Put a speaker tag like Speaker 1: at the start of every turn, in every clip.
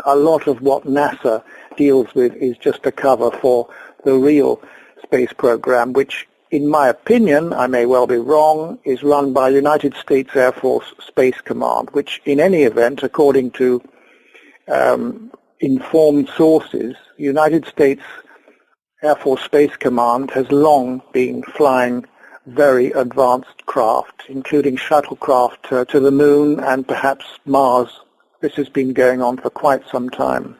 Speaker 1: a lot of what NASA deals with is just a cover for the real space program, which, in my opinion, I may well be wrong, is run by United States Air Force Space Command, which in any event, according to informed sources, United States Air Force Space Command has long been flying very advanced craft, including shuttlecraft to the moon and perhaps Mars. This has been going on for quite some time.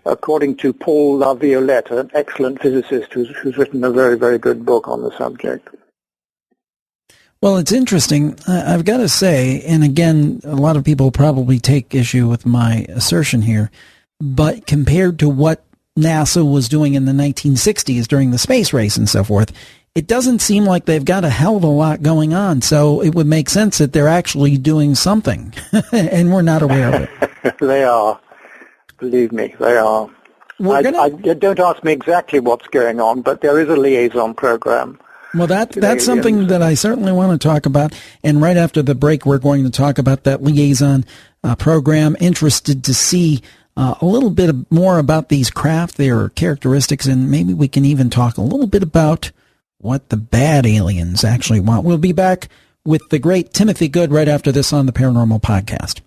Speaker 1: According to Paul LaViolette, an excellent physicist who's written a very, very good book on the subject.
Speaker 2: Well, it's interesting. I've got to say, and again, a lot of people probably take issue with my assertion here, but compared to what NASA was doing in the 1960s during the space race and so forth, it doesn't seem like they've got a hell of a lot going on. So it would make sense that they're actually doing something, and we're not aware of it.
Speaker 1: They are. Believe me, they are. Don't ask me exactly what's going on, but there is a liaison program.
Speaker 2: Well, that's something that I certainly want to talk about. And right after the break, we're going to talk about that liaison program. Interested to see a little bit more about these craft, their characteristics, and maybe we can even talk a little bit about what the bad aliens actually want. We'll be back with the great Timothy Good right after this on the Paranormal Podcast.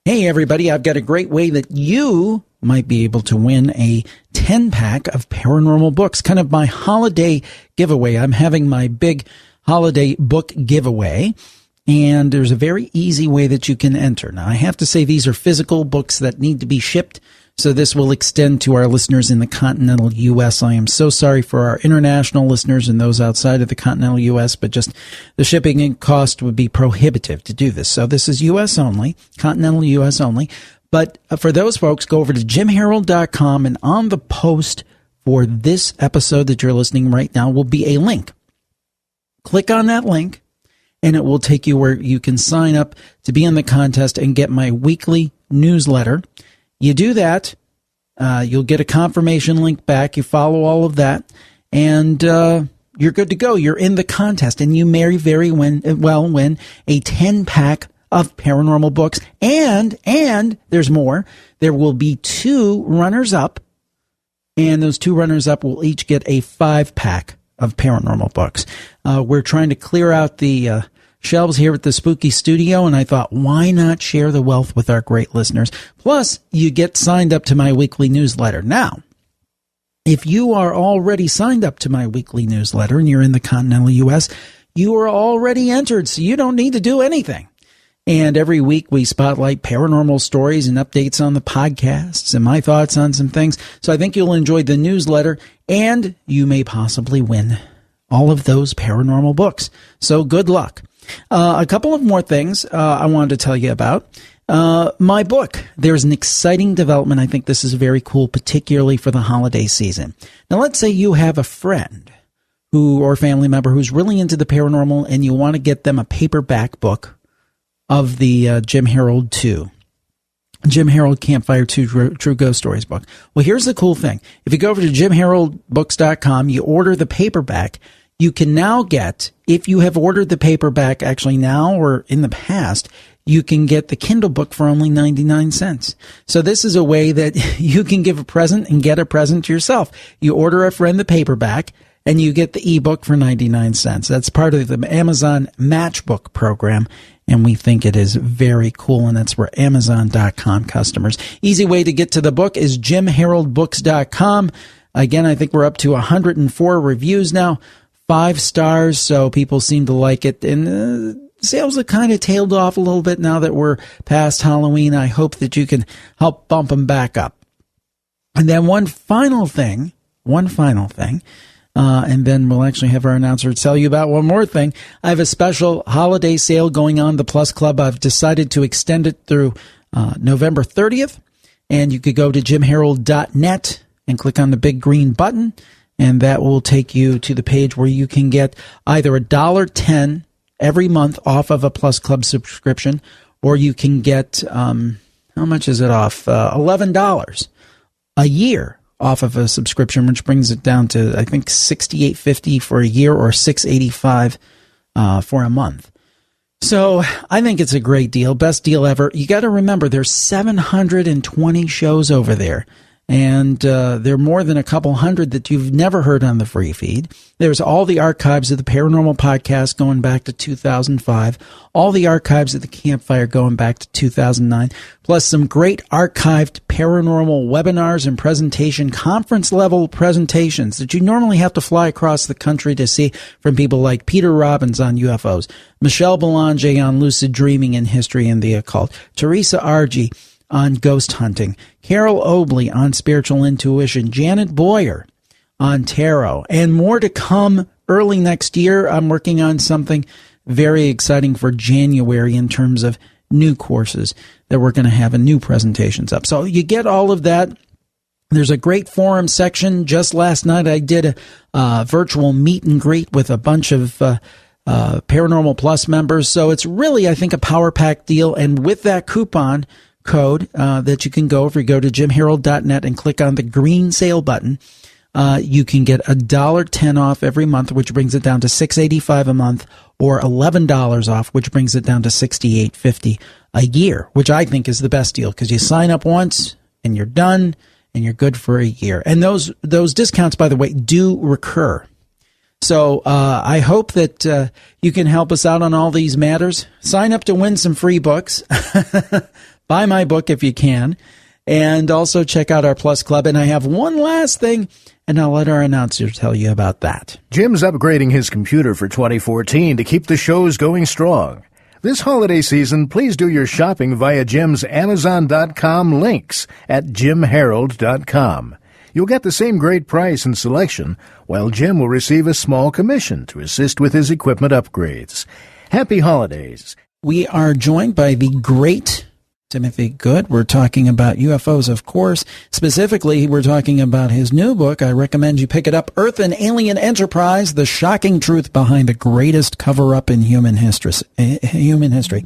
Speaker 2: Hey, everybody, I've got a great way that you might be able to win a 10-pack of paranormal books, kind of my holiday giveaway. I'm having my big holiday book giveaway, and there's a very easy way that you can enter. Now, I have to say these are physical books that need to be shipped, so this will extend to our listeners in the continental U.S. I am so sorry for our international listeners and those outside of the continental U.S., but just the shipping and cost would be prohibitive to do this. So this is U.S. only, continental U.S. only. But for those folks, go over to jimharold.com, and on the post for this episode that you're listening right now will be a link. Click on that link, and it will take you where you can sign up to be in the contest and get my weekly newsletter. You do that, you'll get a confirmation link back. You follow all of that, and you're good to go. You're in the contest, and you may very well win a 10-pack of paranormal books. And there's more. There will be 2 runners-up, and those 2 runners-up will each get a 5-pack of paranormal books. We're trying to clear out the shelves here at the Spooky Studio, and I thought, why not share the wealth with our great listeners? Plus, you get signed up to my weekly newsletter. Now, if you are already signed up to my weekly newsletter and you're in the continental U.S., you are already entered, so you don't need to do anything. And every week we spotlight paranormal stories and updates on the podcasts and my thoughts on some things. So I think you'll enjoy the newsletter, and you may possibly win all of those paranormal books. So good luck. A couple of more things I wanted to tell you about. My book. There's an exciting development. I think this is very cool, particularly for the holiday season. Now, let's say you have a friend or family member who's really into the paranormal, and you want to get them a paperback book of the Jim Harold 2. Jim Harold Campfire 2 True Ghost Stories book. Well, here's the cool thing. If you go over to jimharoldbooks.com, you order the paperback, you can now get, if you have ordered the paperback actually now or in the past, you can get the Kindle book for only 99 cents. So this is a way that you can give a present and get a present yourself. You order a friend the paperback, and you get the ebook for 99 cents. That's part of the Amazon Matchbook program, and we think it is very cool, and that's where Amazon.com customers. Easy way to get to the book is jimharoldbooks.com. Again, I think we're up to 104 reviews now. 5 stars, so people seem to like it. And sales have kind of tailed off a little bit now that we're past Halloween. I hope that you can help bump them back up. And then one final thing, and then we'll actually have our announcer tell you about one more thing. I have a special holiday sale going on, the Plus Club. I've decided to extend it through November 30th, and you could go to jimharold.net and click on the big green button, and that will take you to the page where you can get either $1.10 every month off of a Plus Club subscription, or you can get, how much is it off? $11 a year off of a subscription, which brings it down to, I think, $68.50 for a year or $6.85 for a month. So I think it's a great deal, best deal ever. You got to remember there's 720 shows over there. And there are more than a couple hundred that you've never heard on the free feed. There's all the archives of the Paranormal Podcast going back to 2005, all the archives of the Campfire going back to 2009, plus some great archived paranormal webinars and presentation, conference-level presentations that you normally have to fly across the country to see from people like Peter Robbins on UFOs, Michelle Belanger on lucid dreaming and history and the occult, Teresa Argy on ghost hunting, Carol Obley on spiritual intuition, Janet Boyer on tarot, and more to come early next year. I'm working on something very exciting for January in terms of new courses that we're going to have and new presentations up. So you get all of that. There's a great forum section. Just last night I did a virtual meet and greet with a bunch of Paranormal Plus members. So it's really, I think, a power pack deal. And with that coupon code that you can go, if you go to jimharold.net and click on the green sale button, you can get $1.10 off every month, which brings it down to $6.85 a month, or $11 off, which brings it down to $68.50 a year, which I think is the best deal because you sign up once and you're done and you're good for a year. And those discounts, by the way, do recur. So I hope that you can help us out on all these matters. Sign up to win some free books. Buy my book if you can, and also check out our Plus Club. And I have one last thing, and I'll let our announcer tell you about that.
Speaker 3: Jim's upgrading his computer for 2014 to keep the shows going strong. This holiday season, please do your shopping via Jim's Amazon.com links at jimharold.com. You'll get the same great price and selection, while Jim will receive a small commission to assist with his equipment upgrades. Happy holidays.
Speaker 2: We are joined by the great Timothy Good. We're talking about UFOs, of course. Specifically, we're talking about his new book. I recommend you pick it up, Earth and Alien Enterprise, The Shocking Truth Behind the Greatest Cover-Up in Human History.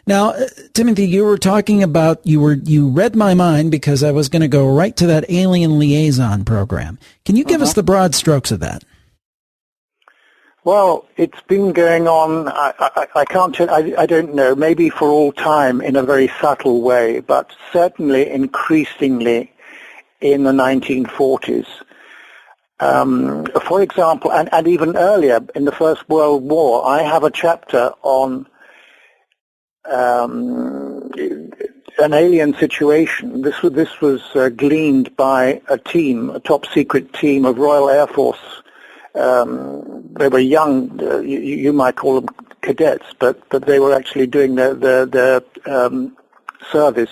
Speaker 2: Now, Timothy, you were talking about, you read my mind because I was going to go right to that Alien Liaison program. Can you give us the broad strokes of that?
Speaker 1: Well, it's been going on, I can't tell, I don't know, maybe for all time in a very subtle way, but certainly increasingly in the 1940s. For example, and even earlier in the First World War, I have a chapter on an alien situation. This was gleaned by a top secret team of Royal Air Force. They were young, you might call them cadets, but they were actually doing their service,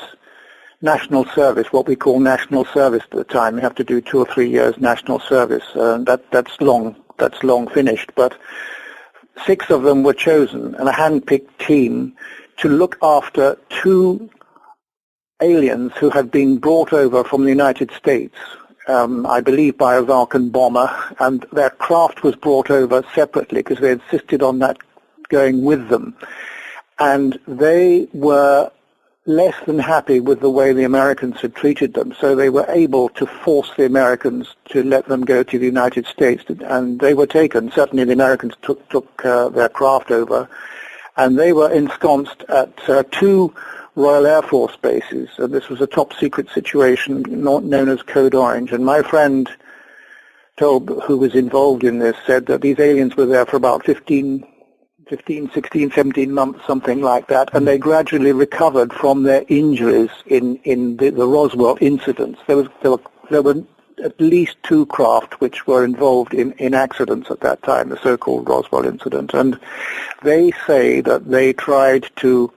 Speaker 1: national service, what we call national service at the time. You have to do 2 or 3 years national service. That's long finished. But 6 of them were chosen, and a hand-picked team to look after 2 aliens who had been brought over from the United States. I believe by a Vulcan bomber, and their craft was brought over separately because they insisted on that going with them. And they were less than happy with the way the Americans had treated them, so they were able to force the Americans to let them go to the United States, and they were taken. Certainly the Americans took their craft over, and they were ensconced at 2 Royal Air Force bases, and this was a top secret situation known as Code Orange. And my friend who was involved in this, said that these aliens were there for about 15, 16, 17 months, something like that, and they gradually recovered from their injuries in the Roswell incidents. There were at least 2 craft which were involved in accidents at that time, the so-called Roswell incident, and they say that they tried to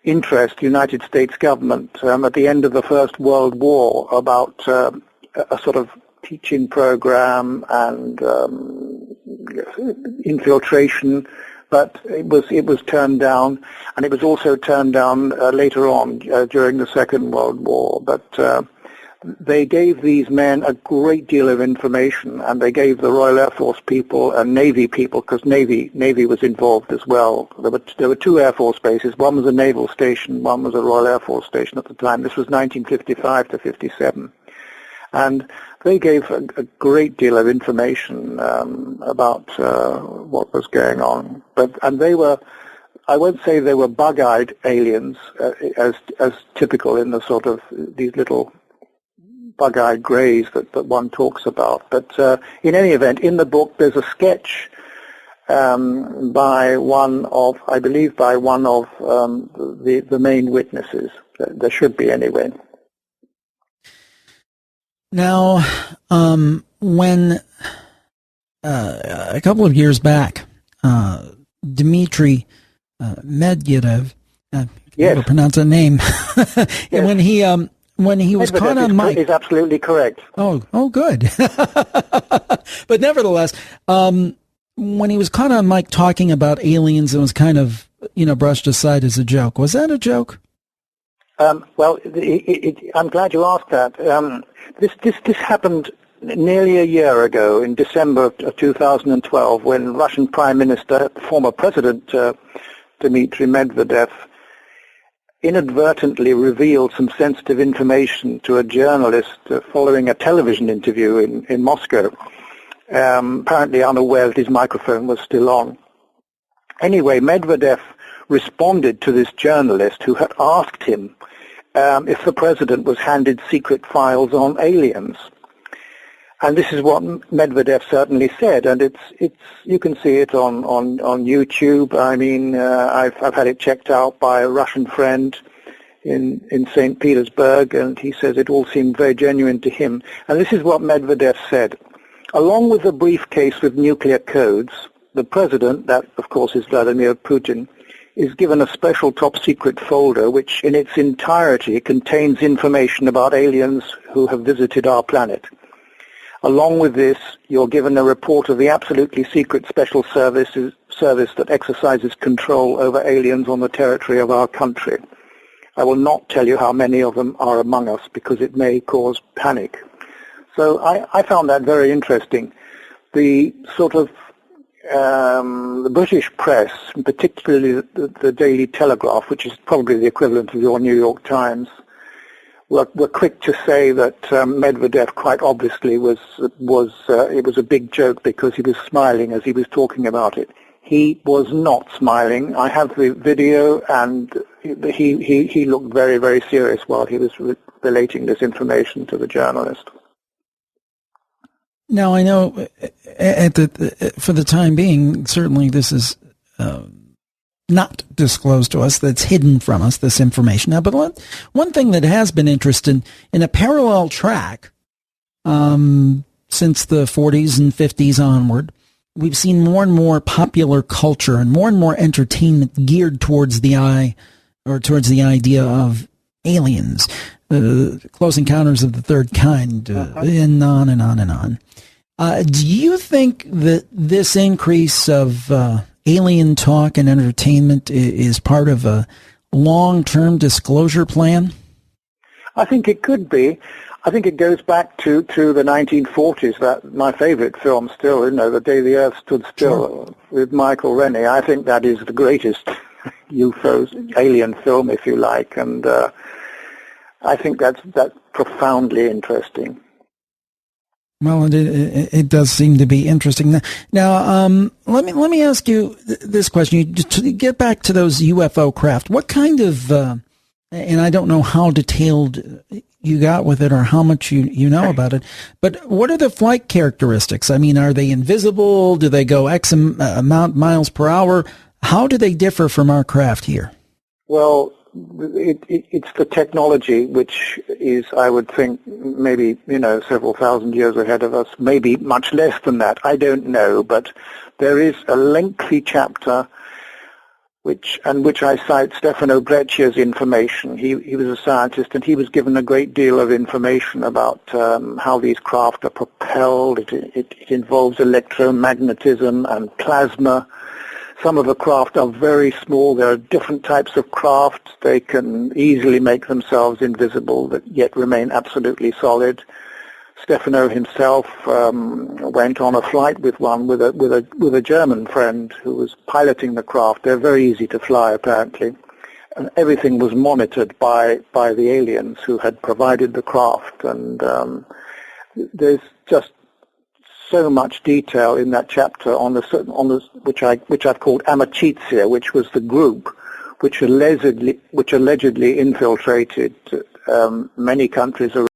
Speaker 1: interest the United States government at the end of the First World War about a sort of teaching program and infiltration, but it was turned down, and it was also turned down later on during the Second World War. But they gave these men a great deal of information, and they gave the Royal Air Force people and Navy people, because Navy was involved as well. There were 2 Air Force bases. One was a naval station, one was a Royal Air Force station at the time. This was 1955 to 57. And they gave a great deal of information about what was going on. And they were I won't say they were bug-eyed aliens, as typical in the sort of these little bug-eyed greys that one talks about. But in any event, in the book, there's a sketch by one of the main witnesses. There should be anyway.
Speaker 2: Now, when a couple of years back, Dmitry Medvedev, I can never pronounce that name, and when he was caught on mic,
Speaker 1: is absolutely correct.
Speaker 2: Oh, good. But nevertheless, when he was caught on mic talking about aliens, it was kind of brushed aside as a joke. Was that a joke?
Speaker 1: Well, I'm glad you asked that. This happened nearly a year ago, in December of 2012, when Russian Prime Minister, former President Dmitry Medvedev, inadvertently revealed some sensitive information to a journalist following a television interview in Moscow, apparently unaware that his microphone was still on. Anyway, Medvedev responded to this journalist who had asked him if the president was handed secret files on aliens. And this is what Medvedev certainly said, and it's you can see it on YouTube. I mean, I've had it checked out by a Russian friend in St. Petersburg, and he says it all seemed very genuine to him. And this is what Medvedev said: along with the briefcase with nuclear codes, the president, that of course is Vladimir Putin, is given a special top-secret folder which in its entirety contains information about aliens who have visited our planet. Along with this, you're given a report of the absolutely secret special service that exercises control over aliens on the territory of our country. I will not tell you how many of them are among us because it may cause panic. So I found that very interesting. The sort of the British press, and particularly the Daily Telegraph, which is probably the equivalent of your New York Times, were quick to say that Medvedev quite obviously it was a big joke because he was smiling as he was talking about it. He was not smiling. I have the video, and he looked very, very serious while he was relating this information to the journalist.
Speaker 2: Now, I know for the time being, certainly this is not disclosed to us, that's hidden from us, this information. Now, but one thing that has been interesting, in a parallel track, since the 40s and 50s onward, we've seen more and more popular culture and more entertainment geared towards the idea of aliens, Close Encounters of the Third Kind, and on and on and on. Do you think that this increase of alien talk and entertainment is part of a long-term disclosure plan?
Speaker 1: I think it could be. I think it goes back to the 1940s, that my favorite film still, The Day the Earth Stood Still, with Michael Rennie. I think that is the greatest UFO alien film, if you like, and I think that's profoundly interesting.
Speaker 2: Well, it does seem to be interesting. Now, let me ask you this question. To get back to those UFO craft, what kind of, and I don't know how detailed you got with it or how much you know about it, but what are the flight characteristics? I mean, are they invisible? Do they go X amount miles per hour? How do they differ from our craft here?
Speaker 1: Well, it's the technology which is, I would think, maybe, several thousand years ahead of us, maybe much less than that. I don't know, but there is a lengthy chapter which I cite Stefano Breccia's information. He was a scientist, and he was given a great deal of information about how these craft are propelled. It involves electromagnetism and plasma. Some of the craft are very small. There are different types of craft. They can easily make themselves invisible, but yet remain absolutely solid. Stefano himself went on a flight with a German friend who was piloting the craft. They're very easy to fly, apparently, and everything was monitored by the aliens who had provided the craft. And there's just so much detail in that chapter on the which I've called Amicizia, which was the group which allegedly infiltrated many countries around